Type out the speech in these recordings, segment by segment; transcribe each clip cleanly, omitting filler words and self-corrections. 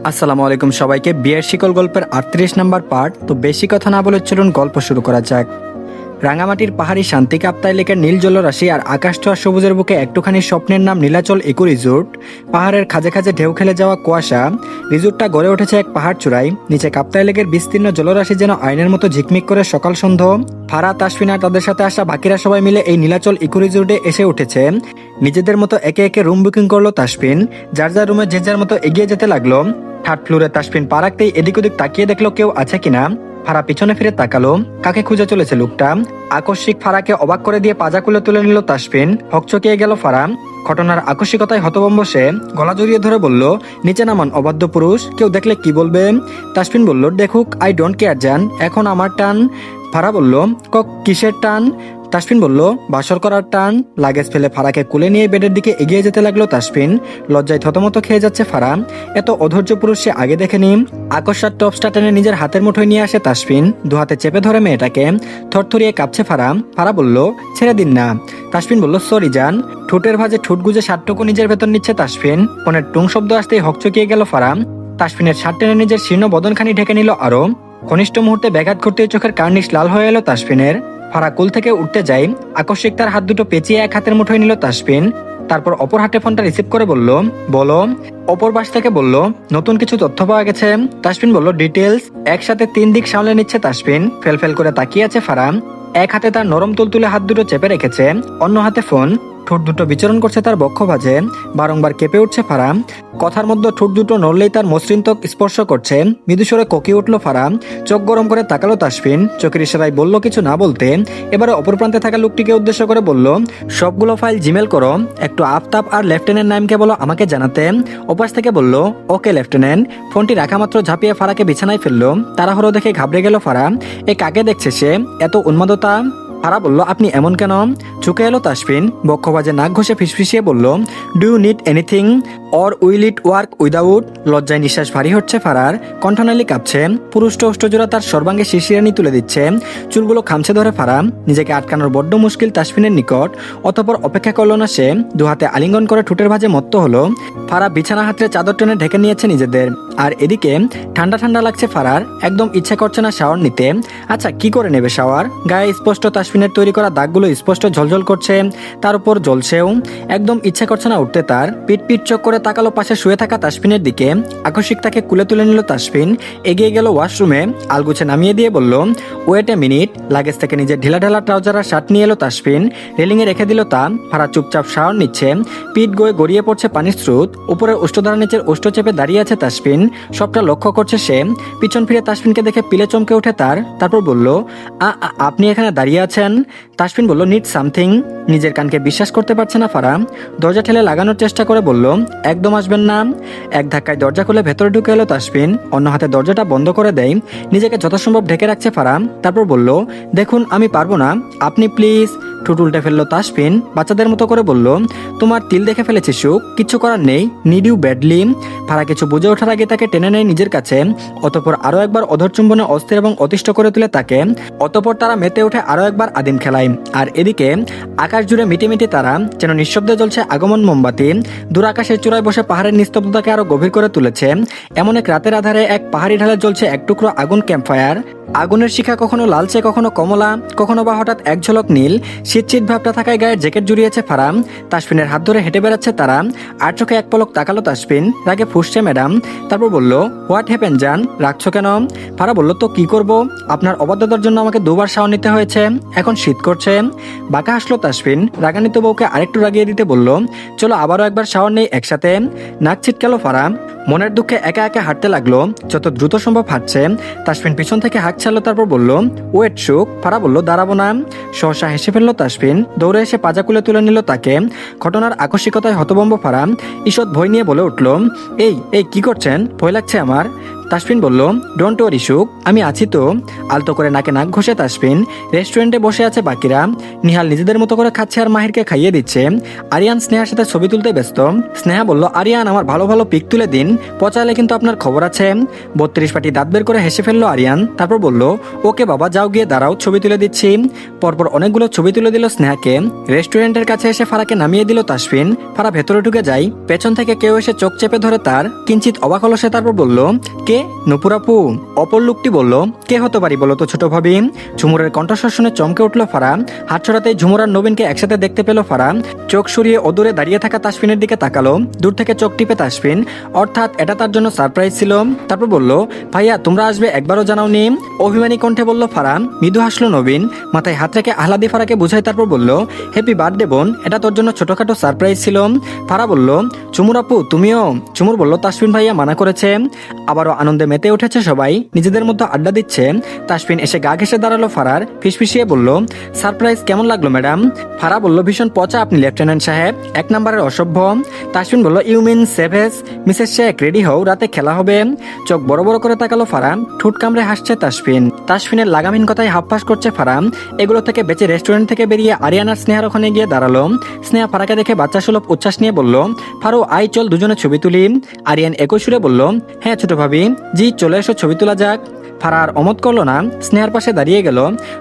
আসসালামু আলাইকুম সবাইকে। বিয়ের শিকল গল্পের 38 নম্বর পার্ট। তো বেশি কথা না বলে চলুন গল্প শুরু করা যাক। রাঙামাটির পাহাড়ি শান্তি কাপ্তাই লেকের নীল জলরাশি আর আকাশ ছোঁয়া সবুজের বুকে একটুখানি স্বপ্নের নাম নীলাচল ইকো রিসোর্ট। পাহাড়ের খাজে খাজে ঢেউ খেলে যাওয়া কুয়াশা। রিসোর্টটা গড়ে উঠেছে এক পাহাড় চূড়ায়। নিচে কাপ্তাই লেকের বিস্তীর্ণ জলরাশি যেন আয়নের মতো ঝিকমিক করে সকাল সন্ধ্যা। ফারা, তাসফিন আর তাদের সাথে আসা বাকিরা সবাই মিলে এই নীলাচল ইকো রিসোর্টে এসে উঠেছে। নিজেদের মতো একে একে রুম বুকিং করলো তাসফিন। যার যার রুমে যে যার মতো এগিয়ে যেতে লাগলো। থার্ড ফ্লোরে তাসফিন পা রাখতেই এদিক ওদিক তাকিয়ে দেখলো কেউ আছে কিনা। ফারা পিছনে ফিরে তাকালো, কাকে খুঁজে চলেছে লোকটা। আকস্মিক ফারাকে অবাক করে দিয়ে পাজা কুলে তুলে নিল তাসফিন। হকচকিয়ে গেল ফারা। ঘটনার আকস্মিকতায় হতভম্ব সে গলা জড়িয়ে ধরে বলল, নিচে নামান অবাধ্য পুরুষ, কেউ দেখলে কি বলবে। তাসফিন বলল, দেখুক, আই ডোন্ট কেয়ার জান, এখন আমার টান। ফারা বলল, কিসের টান? তাসফিন বলল, বাসর করার টান। লাগেজ ফেলে ফারাকে কুলে নিয়ে বেডের দিকে এগিয়ে যেতে লাগলো তাসফিন। লজ্জায় থতমত খেয়ে যাচ্ছে ফারা। এত অধৈর্য পুরুষ সে আগে দেখেনি। আকস্মাত টপসটা টেনে নিজের হাতের মুঠোয় নিয়ে আসে তাসফিন। দু হাতে চেপে ধরে মেয়েটাকে। থরথরিয়ে কাঁপছে ফারা। ফারা বলল, ছেড়ে দিন না। তাসফিন বলল, সরি জান। ঠোঁটের ভাঁজে ঠোঁট গুজে শার্টটুকু নিজের ভেতর নিচ্ছে তাসফিন। ফোনের টুং শব্দ আসতেই হকচকিয়ে গেল ফারা। তাসফিনের শার্ট টেনে নিজের শীর্ণ বদনখানি ঢেকে নিল আরো। ঘনিষ্ঠ মুহূর্তে ব্যাঘাত ঘটতেই চোখের কার্নিশ লাল হয়ে এলো তাসফিনের। ফারা কুল থেকে উঠতে যায়। আকস্মিক তার হাত দুটো পেঁচিয়ে এক হাতের মুঠোয় নিল তাসফিন। তারপর অপর হাতে ফোনটা রিসিভ করে বলল, বলো। অপর পাশ থেকে বলল, নতুন কিছু তথ্য পাওয়া গেছে। তাসফিন বলল, ডিটেলস। একসাথে 3 দিক সামলে নিচ্ছে তাসফিন। ফেল করে তাকিয়ে আছে ফারা। এক হাতে তার নরম তুলতুলে হাত দুটো চেপে রেখেছে, অন্য হাতে ফোন। ঠোঁট দুটো বিচরণ করছে তার বক্ষ ভাঁজে। বারংবার কেঁপে উঠছে ফারা। কথার মধ্যে ঠোঁট দুটো নড়লেই তার মসৃণ ত্বক স্পর্শ করছে। মৃদুস্বরে কোকিয়ে উঠল ফারা। চোখ গরম করে তাকালো তাসফিন। চোখের ইশারায় বলল কিছু না বলতে। এবারে অপর প্রান্তে থাকা লোকটিকে উদ্দেশ্য করে বলল, সবগুলো ফাইল জিমেল করো। একটু আফতাব আর লেফটেন্যান্ট নাইমকে বলো আমাকে জানাতে। ওপাশ থেকে বলল, ওকে লেফটেন্যান্ট। ফোনটি রাখা মাত্র ঝাঁপিয়ে ফারাকে বিছানায় ফেললো। তাড়াহুড়ো দেখে ঘাবড়ে গেল ফারা। এ কাকে দেখছে সে? এত উন্মাদতা। ফারা বলল, আপনি এমন কেন? চুকে এলো তাসফিন। বক্ষবাজে নাক ঘষে ফিসফিসিয়ে বলল, do you need anything or will it work without? লজ্জায় নিঃশ্বাস ভারী হচ্ছে ফারার। কণ্ঠনালী কাঁপছে। পুরুষ্ট অষ্টজোড়া তার সর্বাঙ্গে শিরশিরানি তুলে দিচ্ছে। চুলগুলো খামছে ধরে ফারা। নিজেকে আটকানোর বড্ড মুশকিল তাসফিনের নিকট। অতঃপর অপেক্ষা করলো না সে। দু হাতে আলিঙ্গন করে ঠোঁটের ভাঁজে মত্ত হলো। ফারা বিছানা হাতড়ে চাদর টেনে ঢেকে নিয়েছে নিজেদের। আর এদিকে ঠান্ডা ঠান্ডা লাগছে ফারার। একদম ইচ্ছা করছে না শাওয়ার নিতে। আচ্ছা, কি করে নেবে শাওয়ার? গায়ে স্পষ্ট তাসফিনের তৈরি করা দাগগুলো স্পষ্ট ঝলঝল করছে। তার উপর জ্বলছেও। একদম ইচ্ছা করছে না উঠতে তার। পিট পিট চোখ করে তাকালো পাশে শুয়ে থাকা তাসফিনের দিকে। আকস্মিক তাকে কুলে তুলে নিল তাসফিন। এগিয়ে গেল ওয়াশরুমে। আলগুছে নামিয়ে দিয়ে বলল, ওয়েট এ মিনিট। লাগেজ থেকে নিজের ঢিলা ঢালা ট্রাউজার আর শার্ট নিয়ে এলো তাসফিন। রেলিংয়ে রেখে দিল তা। ফারা চুপচাপ শাওয়ার নিচ্ছে। পিঠ গয়ে গড়িয়ে পড়ছে পানির স্রোত। উপরের ওষ্ঠধারা নিচের ওষ্ঠ চেপে দাঁড়িয়ে আছে তাসফিন। সবটা লক্ষ্য করছে সে। পিছন ফিরে তাসফিনকে দেখে পিলে চমকে ওঠে তার। তারপর বলল, আপনি এখানে দাঁড়িয়ে আছেন? তাসফিন বলল, নিড সামথিং। নিজের কানকে বিশ্বাস করতে পারছে না ফারা। দরজা ঠেলে লাগানোর চেষ্টা করে বলল, একদম আসবেন না। এক ধাক্কায় দরজা খুলে ভেতরে ঢুকে এলো তাসফিন। অন্য হাতে দরজাটা বন্ধ করে দেয়। নিজেকে যথাসম্ভব ঢেকে রাখছে ফারা। তারপর বলল, দেখুন আমি পারবো না, আপনি প্লিজ। ঠোঁট উল্টে ফেললো তাসফিন। বাচ্চাদের মতো করে বলল, তোমার তিল দেখে ফেলেছি সুখ, কিচ্ছু করার নেই, নিড ইউ ব্যাডলি। ফারা কিছু বুঝে ওঠার আগে তাকে টেনে নেয় নিজের কাছে। অতঃপর আরো একবার অধর চুম্বনে অস্থির এবং অতিষ্ঠ করে তুলে তাকে। অতঃপর তারা মেতে ওঠে আরো একবার আদিম খেলায়। আর এদিকে আকাশ জুড়ে মিটিমিটি তারা যেন নিঃশব্দে জ্বলছে আগমন মোমবাতি। দূর আকাশের চূড়ায় বসে পাহাড়ের নিস্তব্ধতাকে আরো গভীর করে তুলেছে। এমন এক রাতের আধারে এক পাহাড়ি ঢালে জ্বলছে এক টুকরো আগুন ক্যাম্পফায়ার। আগুনের শিখা কখনো লালচে, কখনো কমলা, কখনো বা হঠাৎ এক ঝলক নীল। শীত ভাবটা থাকায় গায়ের জ্যাকেট জুড়িয়েছে ফারা। তাসফিনের হাত ধরে হেঁটে বেড়াচ্ছে তারা। আর চোখে এক পলক তাকালো তাসফিন। রাগে ফুঁসছে ম্যাডাম। তারপর বলল, হোয়াট হ্যাপেন জান, রাখছো কেন? ফারা বলল, তো কি করব, আপনার অবাধ্যতার জন্য আমাকে 2 বার শাওয়ার নিতে হয়েছে। এখন শীত করছে। বাঁকা হাসলো তাসফিন। রাগান্বিত বউকে আরেকটু রাগিয়ে দিতে বলল, চলো আবারও একবার শাওয়ার নেই একসাথে। নাক ছিটকালো ফারা। মনের দুঃখে একা একা হাঁটতে লাগলো। যত দ্রুত সম্ভব হাঁটছে। তাসফিন পিছন থেকে হাঁক ছাড়লো। তারপর বলল, ওয়েট সুখ। ফারা বলল, দাঁড়াবো না। সহসা হেসে ফেললো তাসফিন। দৌড়ে এসে পাজা কুলে তুলে নিল তাকে। ঘটনার আকস্মিকতায় হতভম্ব ফারা ঈষৎ ভয় নিয়ে বলে উঠল, এই এই কি করছেন? ভয় লাগছে আমার। তাসফিন বলল, ডোন্ট ওয়ারি সুখ, আমি আছি তো। আলতো করে নাকে নাক ঘষে তাসফিন রেস্টুরেন্টে বসে আছে বাকিরা। নিহাল নিজেদের মতো করে খাচ্ছে আর মাহিরকে খাইয়ে দিচ্ছে। আরিয়ান স্নেহার সাথে ছবি তুলতে ব্যস্ত। স্নেহা বলল, আরিয়ান আমার ভালো ভালো পিক তুলে দিন, পচালে কিন্তু আপনার খবর আছে। 32 পাটি দাঁত বের করে হেসে ফেললো আরিয়ান। তারপর বলল, ওকে বাবা যাও গিয়ে দাঁড়াও, ছবি তুলে দিচ্ছি। পরপর অনেকগুলো ছবি তুলে দিল স্নেহাকে। রেস্টুরেন্টের কাছে এসে ফারাকে নামিয়ে দিল তাসফিন। ফারা ভেতরে ঢুকে যায়, পেছন থেকে কেউ এসে চোখ চেপে ধরে তার। কিঞ্চিত অবাক হলো সে। তারপর বলল, কে? নূপুর আপু। অপর লোকটি বলল, কে হতে পারি বলো তো ছোট ভাবি। ঝুমুরের কণ্ঠস্বর শুনে চমকে উঠল ফারা। হাত ছড়াতেই ঝুমুর আর নবীনকে একসাথে দেখতে পেল ফারা। চোখ সরিয়ে অদূরে দাঁড়িয়ে থাকা তাসফিনের দিকে তাকালো। দূর থেকে চোখ টিপে তাসফিন, অর্থাৎ এটা তার জন্য সারপ্রাইজ ছিল। তারপর বলল, ভাইয়া তোমরা আসবে একবারও জানাওনি। অভিমানী কণ্ঠে বলল ফারা। মৃদু হাসলো নবীন, মাথায় হাত রেখে আহ্লাদি ফারাকে বুঝায়। তারপর বলল, হ্যাপি বার্থডে বোন, এটা তোর জন্য ছোটখাটো সারপ্রাইজ ছিল। ফারা বলল, ঝুমুর আপু তুমিও। ঝুমুর বলল, তাসফিন ভাইয়া মানা করেছে। আবারও আনন্দে মেতে উঠেছে সবাই, নিজেদের মধ্যে আড্ডা দিচ্ছে। তাসফিন এসে গা ঘেসে দাঁড়ালো ফারার। ফিসফিসিয়ে বলল, সারপ্রাইজ কেমন লাগলো ম্যাডাম? ফারা বলল, ভীষণ পচা আপনি লেফটেন্যান্ট সাহেব, 1 নম্বরের অসভ্য। তাসফিন বলল, you mean savage? Mrs Sheikh ready হও, রাতে খেলা হবে। চোখ বড় বড় করে তাকালো ফারা। ঠোঁট কামড়ে হাসছে তাসফিন। তাসফিনের লাগামহীন কথায় হাফপাস করছে ফারা। এগুলো থেকে বেঁচে রেস্টুরেন্ট থেকে বেরিয়ে আরিয়ান আর স্নেহার ওখানে গিয়ে দাঁড়ালো। স্নেহা ফারাকে দেখে বাচ্চা সুলভ উচ্ছ্বাস নিয়ে বলল, ফারু আই চল দুজনে ছবি তুলি। আরিয়ান একই সুরে বলল, হ্যাঁ ছোট ভাবি, জি চলে এসো ছবি তোলা যাক। ফারা আর অমত করলো না, স্নেহার পাশে দাঁড়িয়ে গেল।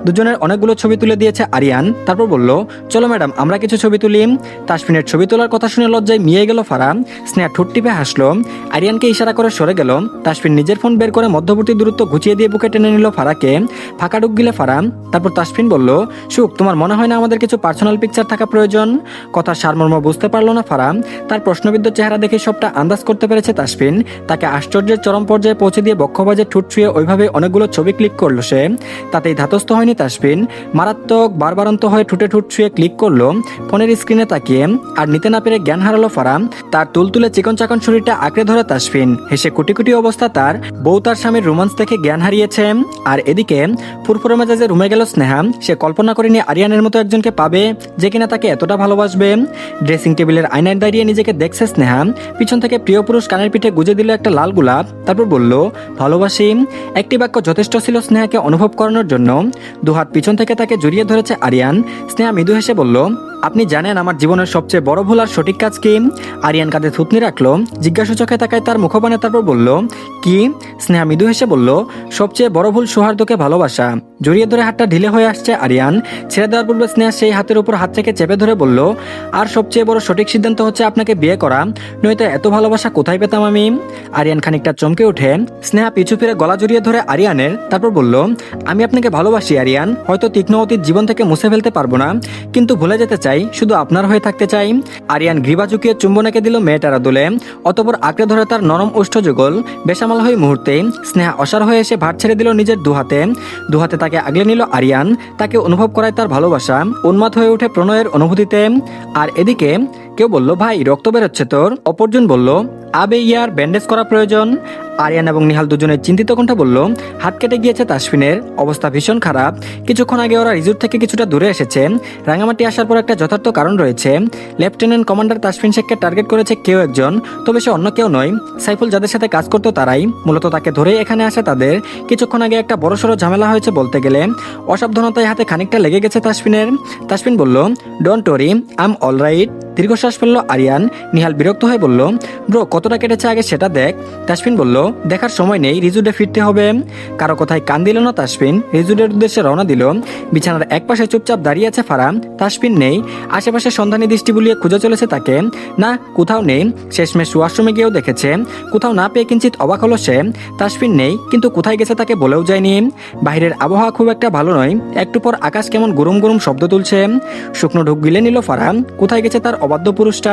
দুজনের অনেকগুলো ছবি তুলে দিয়েছে আরিয়ান। তারপর বলল, চলো ম্যাডাম আমরা কিছু ছবি তুলি। তাসফিনের ছবি তোলার কথা শুনে লজ্জায় মিয়ে গেল ফারা। স্নেহা ঠোঁট টিপে হাসলো। আরিয়ানকে ইশারা করে সরে গেল। তাসফিন নিজের ফোন বের করে মধ্যবর্তী দূরত্ব ঘুচিয়ে দিয়ে বুকে টেনে নিল ফারাকে। ফাঁকা ডুব গিলে ফারা। তারপর তাসফিন বলল, সুখ তোমার মনে হয় না আমাদের কিছু পার্সোনাল পিকচার থাকা প্রয়োজন? কথার সারমর্ম বুঝতে পারলো না ফারা। তার প্রশ্নবিদ্ধ চেহারা দেখে সবটা আন্দাজ করতে পেরেছে তাসফিন। তাকে আশ্চর্যের চরম পর্যায়ে পৌঁছে দিয়ে বক্ষবাজে ঠোঁট ছুঁয়ে ওইভাবে অনেকগুলো ছবি ক্লিক করলো সে। তাতেই ধাতস্থ হয়নি তাসফিন, মারাত্মক বারবারন্ত হয়ে ঠুটে ঠুট ছুঁয়ে ক্লিক করলো ফোনের স্ক্রিনে তাকিয়ে। আর নিতে না পেরে জ্ঞান হারালো ফারা। তার তুলতুলে চিকন চাকন শরীরটা আঁকড়ে ধরে তাসফিন। হেসে কোটি কোটি অবস্থা তার। বউ তার স্বামীর রোমান্স দেখে জ্ঞান হারিয়েছে। আর এদিকে ফুরফুরে মেজাজে রুমে গেল স্নেহা। সে কল্পনা করেনি আরিয়ানের মতো একজনকে পাবে যে কিনা তাকে এতটা ভালোবাসবে। ড্রেসিং টেবিলের আয়নায় দাঁড়িয়ে নিজেকে দেখছে স্নেহা। পিছন থেকে প্রিয় পুরুষ কানের পিঠে গুজে দিল একটা লাল গোলাপ। তারপর বলল, ভালোবাসি। একটি বাক্য যথেষ্ট ছিল স্নেহাকে অনুভব করানোর জন্য। দুহাত পিছন থেকে তাকে জড়িয়ে ধরেছে আরিয়ান। স্নেহা মৃদু হেসে বলল, আপনি জানেন আমার জীবনের সবচেয়ে বড় ভুল আর সঠিক কাজ কি? আরিয়ান কাঁধে থুতনি রাখলো। জিজ্ঞাসু চোখে তাকায় তার মুখপানে। তারপর বলল, কি? স্নেহা মৃদু হেসে বলল, সবচেয়ে বড় ভুল সৌহার্দ্যকে ভালোবাসা। জড়িয়ে ধরে হাতটা ঢিলে হয়ে আসছে আরিয়ান। ছেড়ে দেওয়ার পূর্বে স্নেহা সেই হাতের উপর হাত থেকে চেপে ধরে বলল, আর সবচেয়ে বড় সঠিক সিদ্ধান্ত হচ্ছে আপনাকে বিয়ে করা, নয়তো এত ভালোবাসা কোথায় পেতাম আমি? আরিয়ান খানিকটা চমকে ওঠে। স্নেহা পিছু ফিরে গলা জড়িয়ে ধরে আরিয়ানের। তারপর বলল, আমি আপনাকে ভালোবাসি আরিয়ান, হয়তো তীক্ষ্ণ অতীত জীবন থেকে মুছে ফেলতে পারবো না, কিন্তু ভুলে যেতে চাই, শুধু আপনার হয়ে থাকতে চাই। আরিয়ান গ্রীবা ঝুঁকিয়ে চুম্বনেকে দিল মেয়েটার দোলে। অতপর আঁকড়ে ধরে তার নরম ওষ্ঠ যুগল। বেসামাল হয়ে মুহূর্তে স্নেহা অসার হয়ে এসে ভাট ছেড়ে দিল নিজের দুহাতে তাকে আগলে নিল আরিয়ান। তাকে অনুভব করায় তার ভালোবাসা। উন্মাদ হয়ে ওঠে প্রণয়ের অনুভূতিতে। আর এদিকে কেউ বলল, ভাই রক্ত বেরোচ্ছে তোর। অপরজন বলল, আবে ইয়ার ব্যান্ডেজ করা প্রয়োজন। আরিয়ান এবং নিহাল দুজনের চিন্তিত কণ্ঠে বলল, হাত কেটে গিয়েছে তাসফিনের, অবস্থা ভীষণ খারাপ। কিছুক্ষণ আগে ওরা রিজোর্ট থেকে কিছুটা দূরে এসেছে। রাঙামাটি আসার পর একটা যথার্থ কারণ রয়েছে। লেফটেন্যান্ট কমান্ডার তাসফিন শেখকে টার্গেট করেছে কেউ একজন, তবে সে অন্য কেউ নয়। সাইফুল যাদের সাথে কাজ করতো তারাই মূলত তাকে ধরে এখানে আসে তাদের। কিছুক্ষণ আগে একটা বড়সড় ঝামেলা হয়েছে বলতে গেলে। অসাবধানতায় হাতে খানিকটা লেগে গেছে তাসফিনের। তাসফিন বলল, don't worry, I am alright. দীর্ঘশ্বাস ফেললো আরিয়ান। নিহাল বিরক্ত হয়ে বলল, ব্রো কতটা কেটেছে আগে সেটা দেখ। তাসফিন বলল, দেখার সময় নেই, রিজুডে ফিরতে হবে। কারো কথায় কান দিল না তাসফিন। রিজুডের উদ্দেশ্যে রওনা দিল। বিছানার একপাশে চুপচাপ দাঁড়িয়ে আছে ফারা। তাসফিন নেই। আশেপাশে সন্ধানী দৃষ্টি বুলিয়ে খুঁজে চলেছে তাকে। না, কোথাও নেই। শেষমেশ ওয়াশরুমে গিয়েও দেখেছে, কোথাও না পেয়ে কিঞ্চিত অবাক হলো সে। তাসফিন নেই, কিন্তু কোথায় গেছে তাকে বলেও যায়নি। বাইরের আবহাওয়া খুব একটা ভালো নয়। একটু পর আকাশ কেমন গুরুম গুরুম শব্দ তুলছে। শুকনো ঢুক গিলে নিল ফারা। কোথায় গেছে তার অবাধ্য পুরুষটা?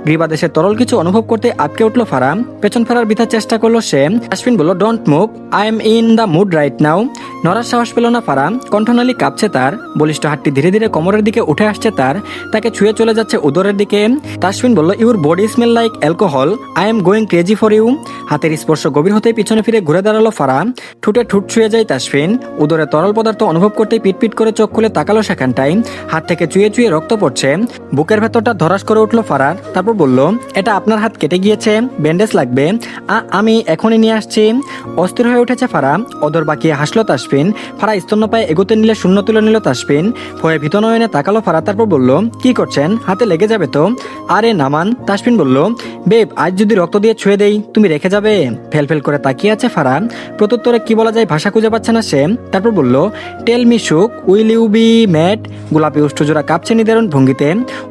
গ্রীবাদেশে তরল কিছু অনুভব করতে আটকে উঠলো ফারা। পেছন ফেরার বৃথা চেষ্টা করলো সে। তাসফিন বলল, don't move, I am in the mood right now. নড়ার সাহস পেল না ফারা। কণ্ঠনালী কাঁপছে তার। বলিষ্ঠ হাতটি ধীরে ধীরে কোমরের দিকে উঠে আসছে তার। তাকে ছুঁয়ে চলে যাচ্ছে উদরের দিকে। তাসফিন বলল, your body smell like alcohol, I am going crazy for you. হাতের স্পর্শ গভীর হতেই পিছনে ফিরে ঘুরে দাঁড়ালো ফারা। ঠোঁটে ঠোঁট ছুঁয়ে যায় তাসফিন। উদরে তরল পদার্থ অনুভব করতেই পিটপিট করে চোখ খুলে তাকালো সেখানটায়। হাত থেকে চুয়ে চুয়ে রক্ত পড়ছে। বুকের ভেতরটা ধরাস করে উঠলো ফারার। তারপর বলল, এটা আপনার হাত কেটে গিয়েছে, ব্যান্ডেজ লাগবে। আমি এখনই নিয়ে আসছি। অস্থির হয়ে উঠেছে ফারা। অদর বাকিয়ে হাসলো তাসফিন। ফারা স্তন্য পায়ে এগোতে নিলে শূন্য তুলে নিল তাসফিন। ভয়ে ভীত নয়নে তাকালো ফারা। তারপর বলল, কি করছেন? হাতে লেগে যাবে তো। আরে নামান। তাসফিন বলল, বেব, আজ যদি রক্ত দিয়ে ছুঁয়ে দেই তুমি রেখে যাবে? ফেল করে তাকিয়ে আছে ফারা। প্রত্যুত্তরে কি বলা যায় ভাষা খুঁজে পাচ্ছে না সে। তারপর বলল, টেল মি সুক, উইল ইউ বি ম্যাড? গোলাপি উষ্ঠজোড়া কাঁপছে নিদারুণ ভঙ্গিতে।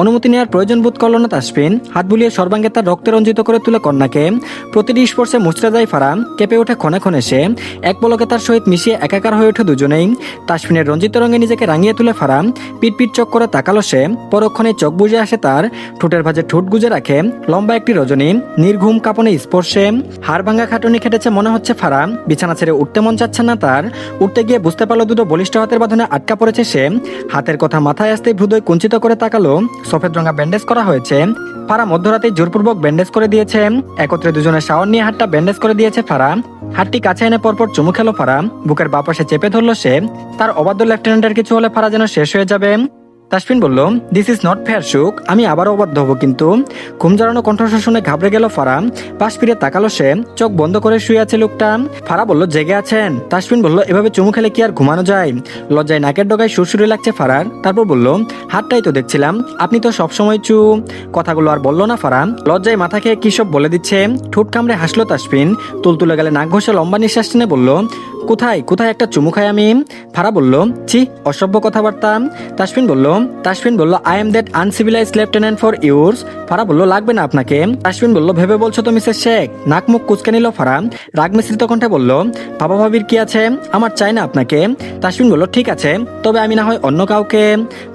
অনুমতি নেওয়ার প্রয়োজন বোধ করল না তাসফিন। হাত বুলিয়ে সর্বাঙ্গে তার রক্তে রঞ্জিত করে তুলে কন্যাকে। প্রতিটি স্পর্শে মুচড়ে যায় ফারা। কেঁপে ওঠে ক্ষণে ক্ষণে সে। এক পলকে তার সহিত মিশিয়ে একাকার হয়ে ওঠে দুজনেই। তাসফিনের রঞ্জিত রঙে নিজেকে রাঙিয়ে তুলে ফারা। পিট চোখ করে তাকালো সে। পরক্ষণে চোখ বুজে আসে তার। ঠোঁটের ভাঁজে ঠোঁট গুজে রাখে। লম্বা একটি রজনী, নির্ঘুম কাঁপনে স্পর্শে। হাড় ভাঙা খাটুনি খেটেছে মনে হচ্ছে ফারা। বিছানা ছেড়ে উঠতে মন চাচ্ছে না তার। উঠতে গিয়ে বুঝতে পারলো দুটো বলিষ্ঠ হাতের বাঁধনে আটকা পড়েছে সে। হাতের কথা মাথায় আসতেই হৃদয় কুঞ্চিত করে তাকালো। সফেদ রঙা ব্যান্ডেজ করা হয়েছে। ফারা মধ্যরাতেই জোরপূর্বক ব্যান্ডেজ করে দিয়েছে। একত্রে দুজনে শাওয়ার নিয়ে হাতটা ব্যান্ডেজ করে দিয়েছে ফারা। হাতটি কাছে এনে পরপর চুমু খেলো ফারা। বুকের বাপাশে চেপে ধরলো সে। তার অবাধ্য লেফটেন্যান্টের কিছু হলে ফারা যেন শেষ হয়ে যাবে। তাসফিন বলল, দিস ইজ নট ফেয়ার সুক, আমি আবারও অবাধ্য হব কিন্তু। ঘুম জড়ানো কণ্ঠস্বর শুনে ঘাবড়ে গেল ফারা। পাশ ফিরে তাকালো সে। চোখ বন্ধ করে শুয়ে আছে লোকটা। ফারা বলল, জেগে আছেন? তাসফিন বলল, এভাবে চুমু খেলে কি আর ঘুমানো যায়? লজ্জায় নাকের ডগায় সুরসুরি লাগছে ফারার। তারপর বলল, হাতটাই তো দেখছিলাম, আপনি তো সবসময় কথাগুলো আর বললো না ফারা। লজ্জায় মাথা খেয়ে কি সব বলে দিচ্ছে। ঠোঁট কামড়ে হাসলো তাসফিন। তুলতুলে গেলে নাক ঘষে লম্বা নিঃশ্বাস টেনে বলল, কোথায় কোথায় একটা চুমু খাই আমি? ফারা বলল, ছি, অসভ্য কথাবার্তা। তাসফিন বলল, I am that uncivilized lieutenant for yours. Farah বলল, লাগবে না আপনাকে। তাসফিন বলল, ভেবে বলছো তো মিসেস শেখ? নাক মুখ কুচকে নিল ফারা। রাগ মিশ্রিত কণ্ঠে বলল, বাবা ভাবির কি আছে, আমার চাই না আপনাকে। তাসফিন বলল, ঠিক আছে, তবে আমি না হয় অন্য কাউকে।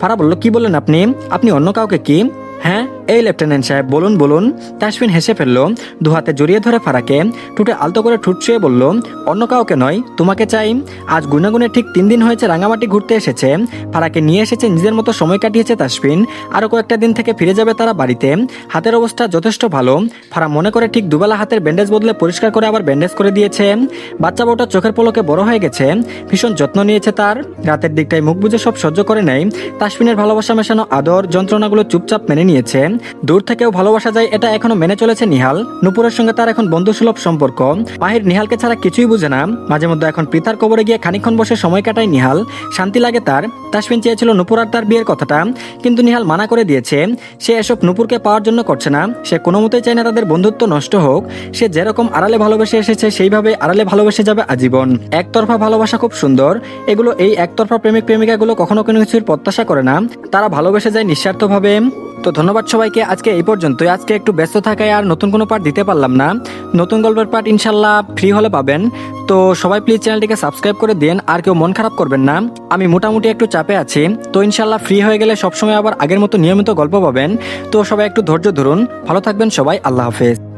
ফারা বলল, কি বললেন আপনি? আপনি অন্য কাউকে কি? হ্যাঁ, এই লেফটেন্যান্ট সাহেব, বলুন বলুন। তাসফিন হেসে ফেলল। দুহাতে জড়িয়ে ধরে ফারাকে। ঠোঁটে আলতো করে ঠোঁট ছুঁয়ে বলল, অন্য কাউকে নয়, তোমাকে চাই। আজ গুনাগুনে ঠিক 3 দিন হয়েছে রাঙামাটি ঘুরতে এসেছে। ফারাকে নিয়ে এসেছে, নিজের মতো সময় কাটিয়েছে তাসফিন। আরো কয়েকটা দিন থেকে ফিরে যাবে তারা বাড়িতে। হাতের অবস্থা যথেষ্ট ভালো। ফারা মনে করে ঠিক দুবেলা হাতের ব্যান্ডেজ বদলে পরিষ্কার করে আবার ব্যান্ডেজ করে দিয়েছে। বাচ্চা বউটা চোখের পলকে বড় হয়ে গেছে। ভীষণ যত্ন নিয়েছে তার। রাতের দিকটায় মুখ বুজে সব সহ্য করে নেয়। তাসফিনের ভালোবাসা মেশানো আদর যন্ত্রণাগুলো চুপচাপ মেনে নিয়েছে। দূর থেকেও ভালোবাসা যায় এটা এখনো মেনে চলেছে নিহাল। নুপুরের সঙ্গে তার এখন বন্ধুসুলভ সম্পর্ক। মাহির নিহালকে ছাড়া কিছুই বুঝে না। মাঝে মধ্যে এখন পৃথার কবরে গিয়ে খানিকক্ষণ বসে সময় কাটায় নিহাল। শান্তি লাগে তার। তাসফিন চেয়েছিল নুপুর আর তার বিয়ের কথাটা, কিন্তু নিহাল মানা করে দিয়েছে। সে এসব নুপুরকে পাওয়ার জন্য করছে না। সে কোনো মতেই চায় না তাদের বন্ধুত্ব নষ্ট হোক। সে যেরকম আড়ালে ভালোবেসে এসেছে সেইভাবে আড়ালে ভালোবেসে যাবে আজীবন। একতরফা ভালোবাসা খুব সুন্দর। এই একতরফা প্রেমিক প্রেমিকাগুলো কখনো কোনো কিছুর প্রত্যাশা করে না। তারা ভালোবেসে যায় নিঃস্বার্থভাবে। তো ধন্যবাদ সবাইকে। আজকে এই পর্যন্তই। আজকে একটু ব্যস্ত থাকায় আর নতুন কোনো পার্ট দিতে পারলাম না। নতুন গল্পের পার্ট ইনশাল্লাহ ফ্রি হলে পাবেন। তো সবাই প্লিজ চ্যানেলটিকে সাবস্ক্রাইব করে দিন। আর কেউ মন খারাপ করবেন না। আমি মোটামুটি একটু চাপে আছি। তো ইনশাল্লাহ ফ্রি হয়ে গেলে সবসময় আবার আগের মতো নিয়মিত গল্প পাবেন। তো সবাই একটু ধৈর্য ধরুন। ভালো থাকবেন সবাই। আল্লাহ হাফেজ।